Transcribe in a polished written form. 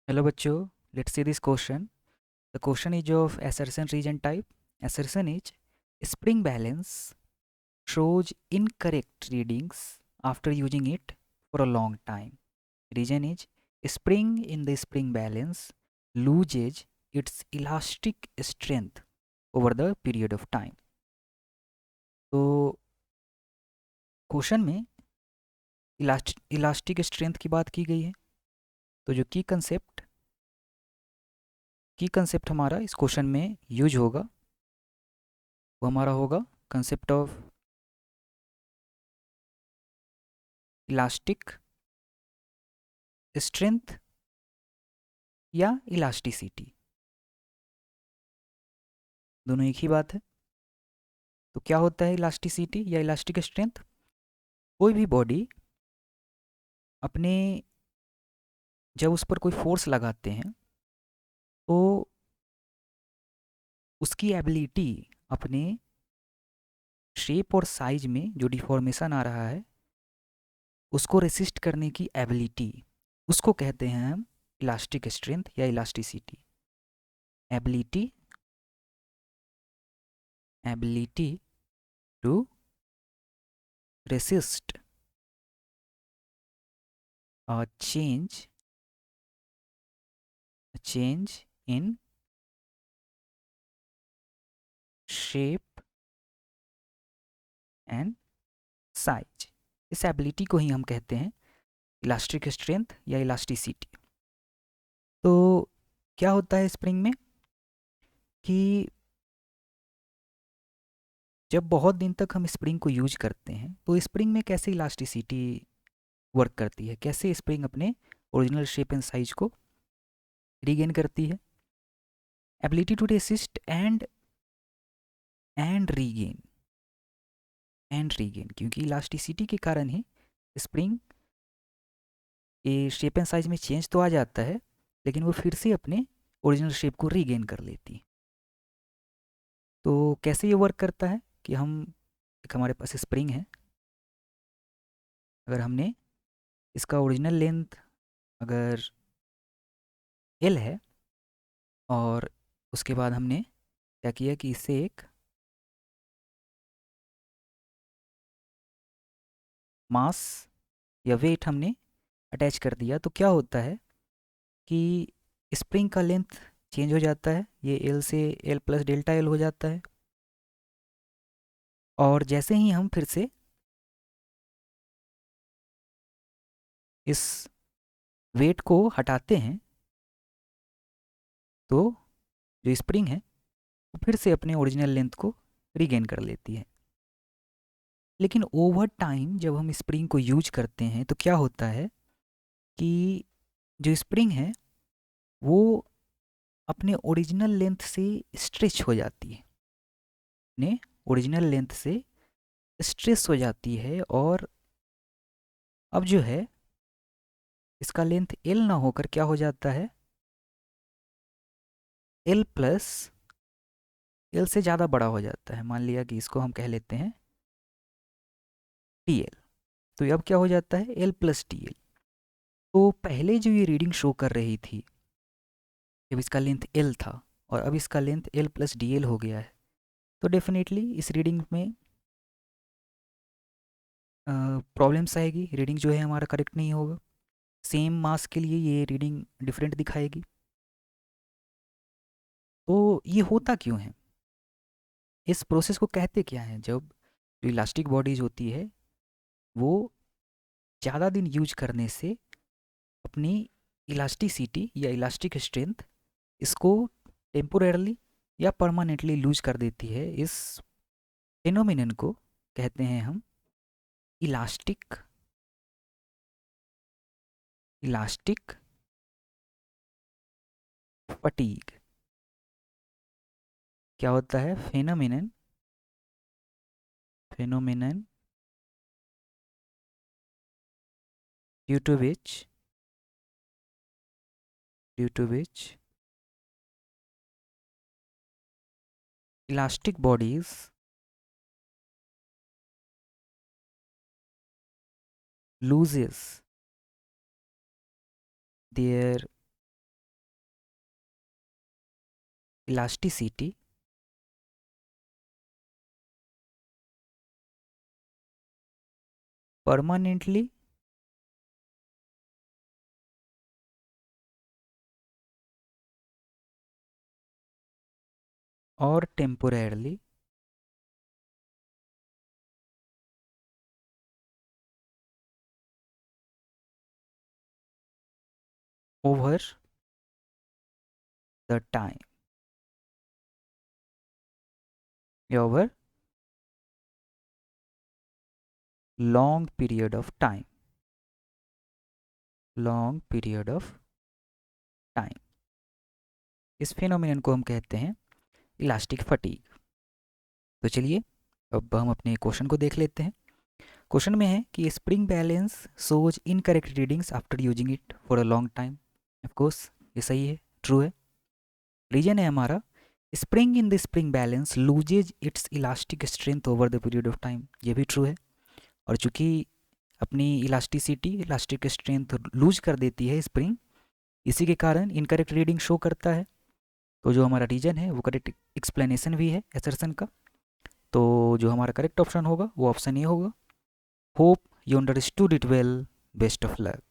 Hello bachcho, let's see this question. The question is of assertion region type. Assertion is spring balance shows incorrect readings after using it for a long time. Region is spring in the spring balance loses its elastic strength over the period of time. तो question में elastic strength की बात की गई है। तो जो की कंसेप्ट हमारा इस क्वेश्चन में यूज होगा वो हमारा होगा कंसेप्ट ऑफ इलास्टिक स्ट्रेंथ या इलास्टिसिटी, दोनों एक ही बात है। तो क्या होता है इलास्टिसिटी या इलास्टिक स्ट्रेंथ? कोई भी बॉडी अपने जब उस पर कोई फोर्स लगाते हैं तो उसकी एबिलिटी अपने शेप और साइज में जो डिफॉर्मेशन आ रहा है उसको रेसिस्ट करने की एबिलिटी, उसको कहते हैं हम इलास्टिक स्ट्रेंथ या elasticity. Ability ability to resist a change in shape and size. इस एबिलिटी को ही हम कहते हैं इलास्टिक स्ट्रेंथ या इलास्टिसिटी। तो क्या होता है स्प्रिंग में कि जब बहुत दिन तक हम स्प्रिंग को यूज करते हैं तो स्प्रिंग में कैसे इलास्टिसिटी वर्क करती है, कैसे स्प्रिंग अपने ओरिजिनल शेप एंड साइज को रीगेन करती है। Ability to resist and regain क्योंकि इलास्टिसिटी के कारण ही स्प्रिंग ये शेप एंड साइज में चेंज तो आ जाता है लेकिन वो फिर से अपने ओरिजिनल शेप को रीगेन कर लेती है। तो कैसे ये वर्क करता है कि एक हमारे पास स्प्रिंग है, अगर हमने इसका ओरिजिनल लेंथ अगर एल है और उसके बाद हमने क्या किया कि इससे एक मास या वेट हमने अटैच कर दिया, तो क्या होता है कि स्प्रिंग का लेंथ चेंज हो जाता है, ये एल से एल प्लस डेल्टा एल हो जाता है। और जैसे ही हम फिर से इस वेट को हटाते हैं तो जो स्प्रिंग है वो फिर से अपने ओरिजिनल लेंथ को रीगेन कर लेती है। लेकिन ओवर टाइम जब हम स्प्रिंग को यूज करते हैं तो क्या होता है कि जो स्प्रिंग है वो अपने ओरिजिनल लेंथ से स्ट्रेच हो जाती है, अपने ओरिजिनल लेंथ से स्ट्रेच हो जाती है। और अब जो है इसका लेंथ एल ना होकर क्या हो जाता है, एल प्लस एल से ज़्यादा बड़ा हो जाता है। मान लिया कि इसको हम कह लेते हैं टी एल। तो अब क्या हो जाता है एल प्लस टी एल। तो पहले जो ये रीडिंग शो कर रही थी जब इसका लेंथ एल था और अब इसका length L plus D L हो गया है, तो डेफिनेटली इस रीडिंग में प्रॉब्लम्स आएगी, रीडिंग जो है हमारा करेक्ट नहीं होगा। सेम मास के लिए ये रीडिंग डिफरेंट दिखाएगी। तो ये होता क्यों है, इस प्रोसेस को कहते क्या है? जब जो इलास्टिक बॉडीज होती है वो ज़्यादा दिन यूज करने से अपनी इलास्टिसिटी या इलास्टिक स्ट्रेंथ इसको टेम्पोरेरली या परमानेंटली लूज कर देती है। इस फेनोमिनन को कहते हैं हम इलास्टिक इलास्टिक फटीग। क्या होता है phenomenon phenomenon due to which elastic bodies loses their elasticity permanently or temporarily over the time, over long period of time, long period of time. इस फिनोमिनन को हम कहते हैं इलास्टिक फटीग। तो चलिए अब हम अपने क्वेश्चन को देख लेते हैं। क्वेश्चन में है कि spring balance shows incorrect readings after using it for a long time. Of course ये सही है, ट्रू है। रीजन है हमारा spring in the spring balance loses it's elastic strength over the period of time, ये भी ट्रू है। और चूंकि अपनी इलास्टिसिटी इलास्टिक स्ट्रेंथ लूज कर देती है स्प्रिंग, इसी के कारण इनकरेक्ट रीडिंग शो करता है। तो जो हमारा रीजन है वो करेक्ट एक्सप्लेनेशन भी है असर्शन का। तो जो हमारा करेक्ट ऑप्शन होगा वो ऑप्शन ए होगा। Hope you understood it well, best of luck.